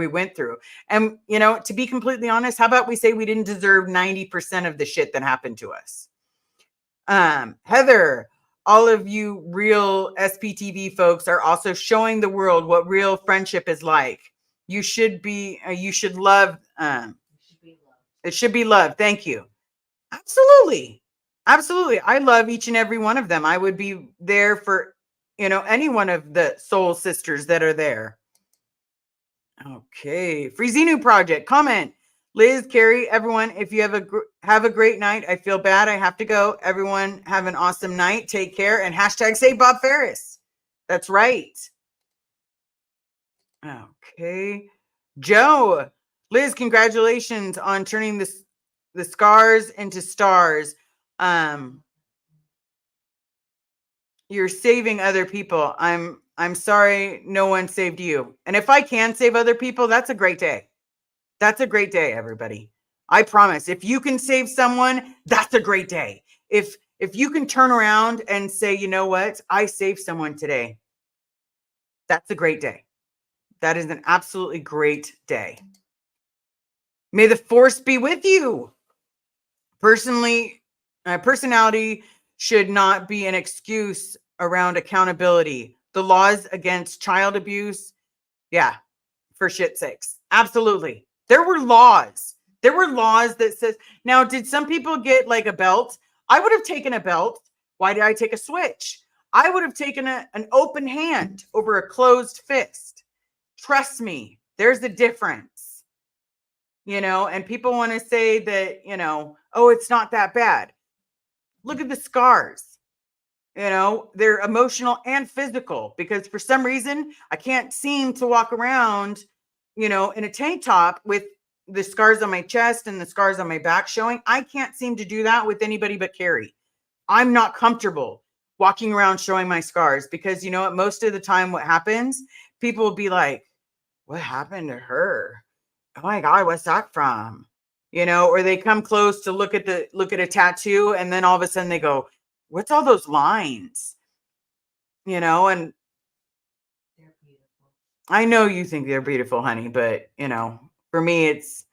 went through. And, to be completely honest, how about we say we didn't deserve 90% of the shit that happened to us? Heather, all of you real SPTV folks are also showing the world what real friendship is like. You should love, it should be love. Thank you. Absolutely. I love each and every one of them. I would be there for, any one of the soul sisters that are there. Okay. Freezinu Project comment. Liz, Carrie, everyone, if you have a great night. I feel bad. I have to go. Everyone have an awesome night. Take care. And # say Bob Ferris. That's right. Okay. Joe, Liz, congratulations on turning the scars into stars. You're saving other people. I'm sorry no one saved you. And if I can save other people, that's a great day. That's a great day, everybody. I promise. If you can save someone, that's a great day. If you can turn around and say, you know what, I saved someone today, that's a great day. That is an absolutely great day. May the force be with you. Personality should not be an excuse around accountability. The laws against child abuse, yeah, for shit's sakes. Absolutely. There were laws. There were laws that says, now, did some people get like a belt? I would have taken a belt. Why did I take a switch? I would have taken an open hand over a closed fist. Trust me, there's a difference, and people want to say that, oh, it's not that bad. Look at the scars. They're emotional and physical, because for some reason I can't seem to walk around, in a tank top with the scars on my chest and the scars on my back showing. I can't seem to do that with anybody but Carrie. I'm not comfortable walking around showing my scars, because most of the time what happens, people will be like, what happened to her? Oh my God, what's that from? Or they come close to look at a tattoo, and then all of a sudden they go, what's all those lines? And They're beautiful. I know you think they're beautiful, honey, but for me, it's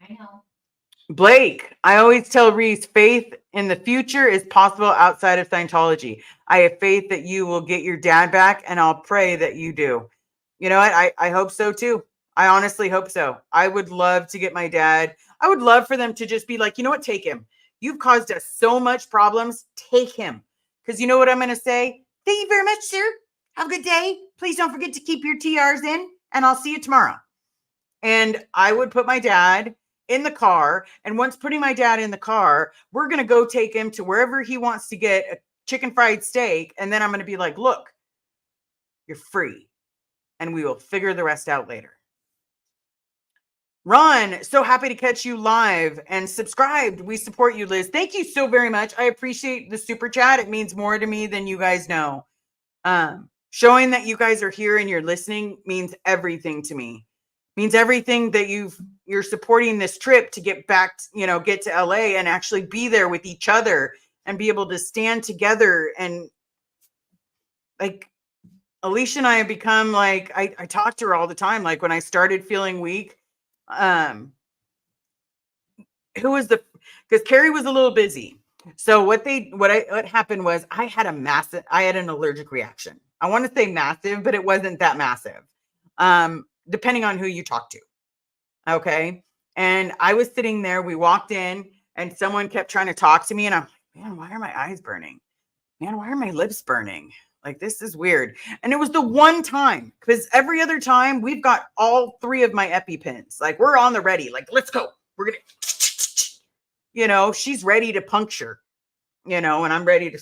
I know. Blake. I always tell Reese, faith in the future is possible outside of Scientology. I have faith that you will get your dad back, and I'll pray that you do. You know what? I hope so too. I honestly hope so. I would love to get my dad. I would love for them to just be like, you know what? Take him. You've caused us so much problems. Take him. Because you know what I'm going to say? Thank you very much, sir. Have a good day. Please don't forget to keep your TRs in, and I'll see you tomorrow. And I would put my dad in the car. And once putting my dad in the car, we're going to go take him to wherever he wants to get a chicken fried steak. And then I'm going to be like, look, you're free. And we will figure the rest out later. Ron, so happy to catch you live and subscribed. We support you, Liz. Thank you so very much. I appreciate the super chat. It means more to me than you guys know. Showing that you guys are here and you're listening means everything to me. Means everything that you're supporting this trip to get back, get to LA and actually be there with each other and be able to stand together. And like Alicia and I have become like, I talk to her all the time. Like when I started feeling weak, because Carrie was a little busy. So what happened was I had an allergic reaction. I want to say massive, but it wasn't that massive. Depending on who you talk to. Okay. And I was sitting there, we walked in and someone kept trying to talk to me. And I'm like, man, why are my eyes burning? Man, why are my lips burning? Like, this is weird. And it was the one time, because every other time we've got all 3 of my EpiPens. Like, we're on the ready. Like, let's go. We're going to, she's ready to puncture, and I'm ready to,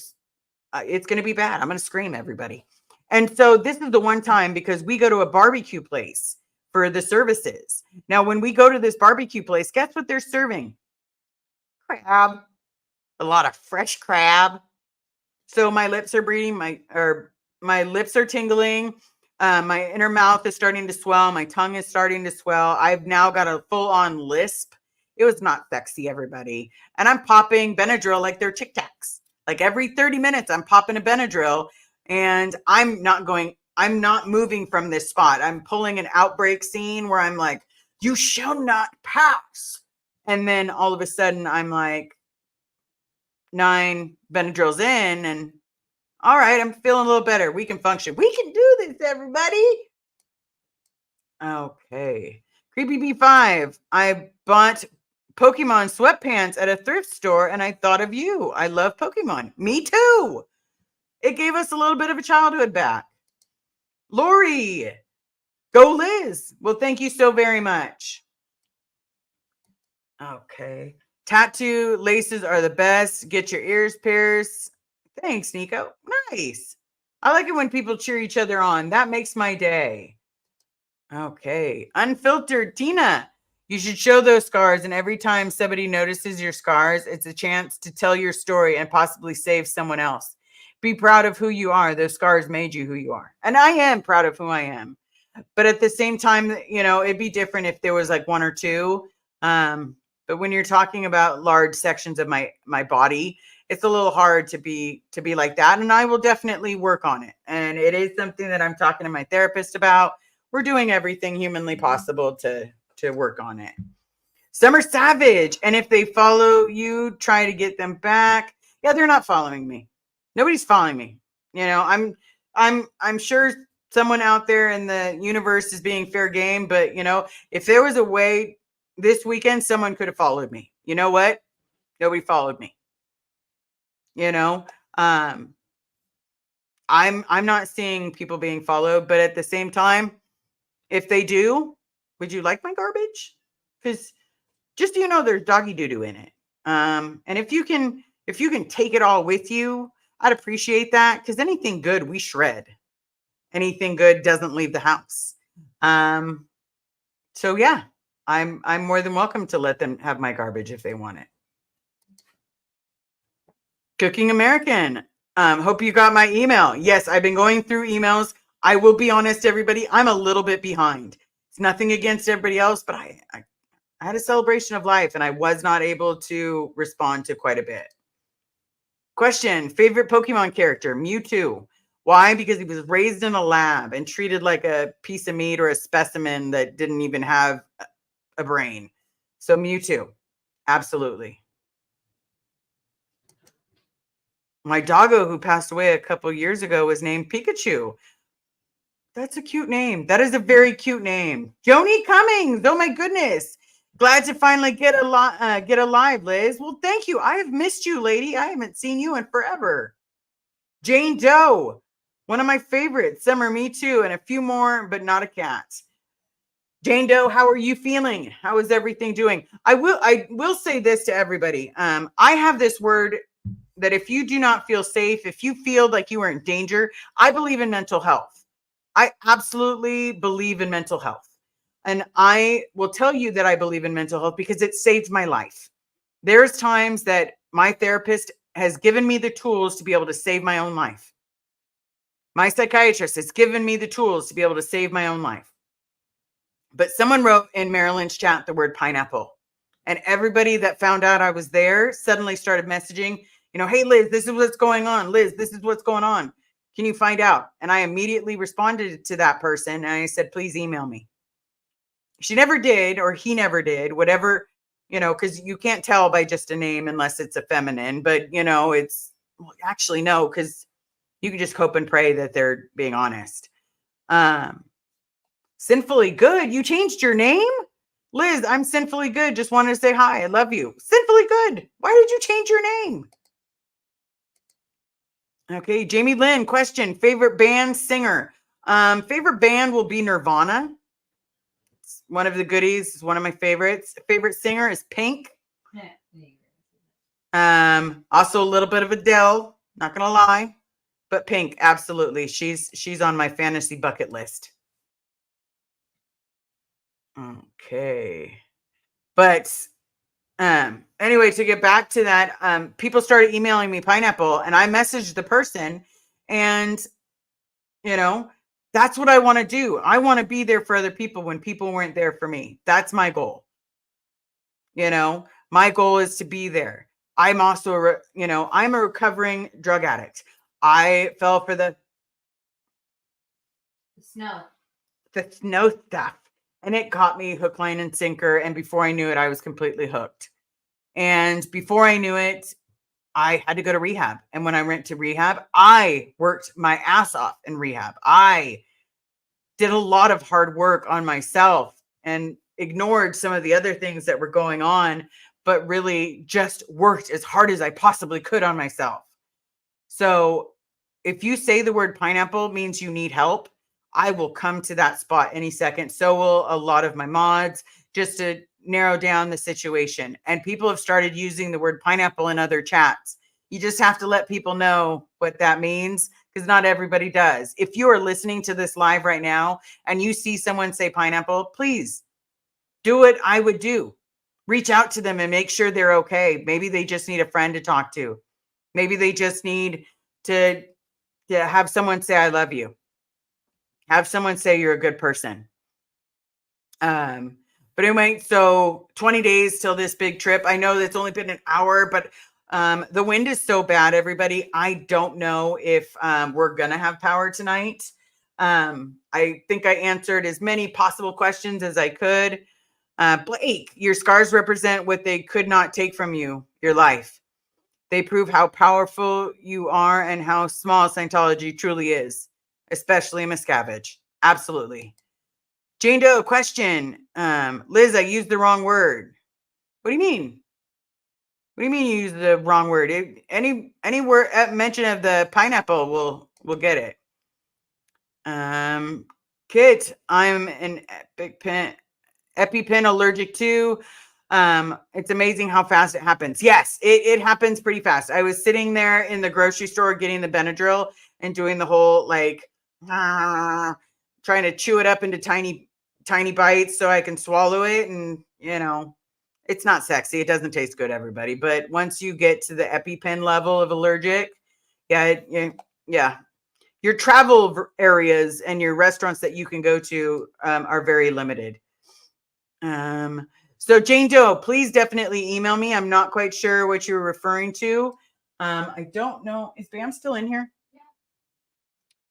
it's going to be bad. I'm going to scream, everybody. And so this is the one time, because we go to a barbecue place for the services. Now, when we go to this barbecue place, guess what they're serving? Crab. A lot of fresh crab. So my lips are bleeding, my lips are tingling. My inner mouth is starting to swell. My tongue is starting to swell. I've now got a full-on lisp. It was not sexy, everybody. And I'm popping Benadryl like they're Tic Tacs. Like every 30 minutes, I'm popping a Benadryl, and I'm not moving from this spot. I'm pulling an outbreak scene where I'm like, you shall not pass. And then all of a sudden, I'm like 9 Benadryls in, and all right, I'm feeling a little better. We can function. We can do this, everybody. Okay. Creepy B5. I bought Pokemon sweatpants at a thrift store, and I thought of you. I love Pokemon. Me too. It gave us a little bit of a childhood back. Lori. Go Liz. Well, thank you so very much. Okay. Tattoo laces are the best. Get your ears pierced. Thanks, Nico. Nice. I like it when people cheer each other on. That makes my day. Okay. Unfiltered Tina. You should show those scars, and every time somebody notices your scars, it's a chance to tell your story and possibly save someone else. Be proud of who you are. Those scars made you who you are. And I am proud of who I am. But at the same time, it'd be different if there was like one or two. But when you're talking about large sections of my body, it's a little hard to be like that. And I will definitely work on it. And it is something that I'm talking to my therapist about. We're doing everything humanly possible to work on it. Summer Savage. And if they follow you, try to get them back. Yeah, they're not following me. Nobody's following me. I'm sure someone out there in the universe is being fair game, but if there was a way this weekend, someone could have followed me. You know what? Nobody followed me. I'm not seeing people being followed, but at the same time, if they do, would you like my garbage? Because just there's doggy doo-doo in it. And if you can take it all with you, I'd appreciate that, because anything good we shred. Anything good doesn't leave the house. So yeah, I'm more than welcome to let them have my garbage if they want it. Cooking American. Hope you got my email. Yes, I've been going through emails. I will be honest, everybody, I'm a little bit behind. It's nothing against everybody else, but I had a celebration of life and I was not able to respond to quite a bit. Question, favorite Pokemon character? Mewtwo. Why? Because he was raised in a lab and treated like a piece of meat or a specimen that didn't even have a brain. So Mewtwo. Absolutely. My doggo who passed away a couple years ago was named Pikachu. That's a cute name. That is a very cute name. Joni Cummings. Oh my goodness. Glad to finally get alive, Liz. Well, thank you. I have missed you, lady. I haven't seen you in forever. Jane Doe. One of my favorites. Summer, me too. And a few more, but not a cat. Jane Doe, how are you feeling? How is everything doing? I will say this to everybody. I have this word that if you do not feel safe, if you feel like you are in danger, I believe in mental health. I absolutely believe in mental health. And I will tell you that I believe in mental health because it saved my life. There's times that my therapist has given me the tools to be able to save my own life. My psychiatrist has given me the tools to be able to save my own life. But someone wrote in Marilyn's chat the word pineapple. And everybody that found out I was there suddenly started messaging, hey, Liz, this is what's going on. Liz, this is what's going on. Can you find out? And I immediately responded to that person. And I said, please email me. She never did, or he never did, whatever, because you can't tell by just a name unless it's a feminine. But, actually, no, because you can just hope and pray that they're being honest. Sinfully Good. You changed your name? Liz, I'm Sinfully Good. Just wanted to say hi. I love you. Sinfully Good. Why did you change your name? Okay, Jamie Lynn, question. Favorite band, singer? Favorite band will be Nirvana. It's one of the goodies. It's one of my favorites. Favorite singer is Pink. Also a little bit of Adele. Not gonna lie, but Pink, absolutely. She's on my fantasy bucket list. Okay, but anyway, to get back to that, people started emailing me pineapple, and I messaged the person, and that's what I want to do. I want to be there for other people when people weren't there for me. That's my goal. My goal is to be there. I'm also, I'm a recovering drug addict. I fell for the snow stuff, and it caught me hook, line, and sinker. And before I knew it, I was completely hooked. And before I knew it, I had to go to rehab. And when I went to rehab, I worked my ass off in rehab. I did a lot of hard work on myself and ignored some of the other things that were going on, but really just worked as hard as I possibly could on myself. So if you say the word pineapple means you need help, I will come to that spot any second. So will a lot of my mods, just to narrow down the situation. And people have started using the word pineapple in other chats. You just have to let people know what that means, because not everybody does. If you are listening to this live right now and you see someone say pineapple, please do what I would do. Reach out to them and make sure they're okay. Maybe they just need a friend to talk to. Maybe they just need to have someone say, I love you. Have someone say you're a good person. But anyway, so 20 days till this big trip. I know it's only been an hour, but the wind is so bad, everybody. I don't know if we're gonna have power tonight. I think I answered as many possible questions as I could. Blake, your scars represent what they could not take from you, your life. They prove how powerful you are and how small Scientology truly is, especially Miscavige. Absolutely. Jane Doe, question. Liz, I used the wrong word. What do you mean? What do you mean you used the wrong word? Any word mention of the pineapple will get it. Kit, I'm an EpiPen allergic to. It's amazing how fast it happens. Yes, it happens pretty fast. I was sitting there in the grocery store getting the Benadryl and doing the whole like trying to chew it up into tiny bites so I can swallow it, and it's not sexy. It doesn't taste good, everybody. But once you get to the EpiPen level of allergic, yeah. Your travel areas and your restaurants that you can go to are very limited. So Jane Doe, please definitely email me. I'm not quite sure what you're referring to. I don't know. Is Bam still in here?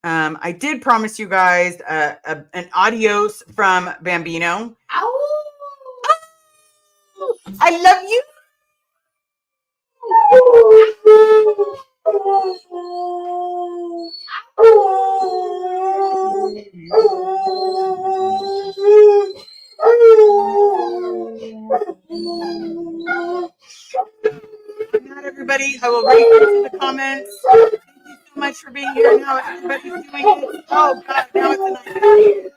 I did promise you guys an adios from Bambino. Ow! I love you. Not everybody. I will read into the comments. Thank you so much for being here. Now everybody's doing it. Oh God, now it's a nightmare.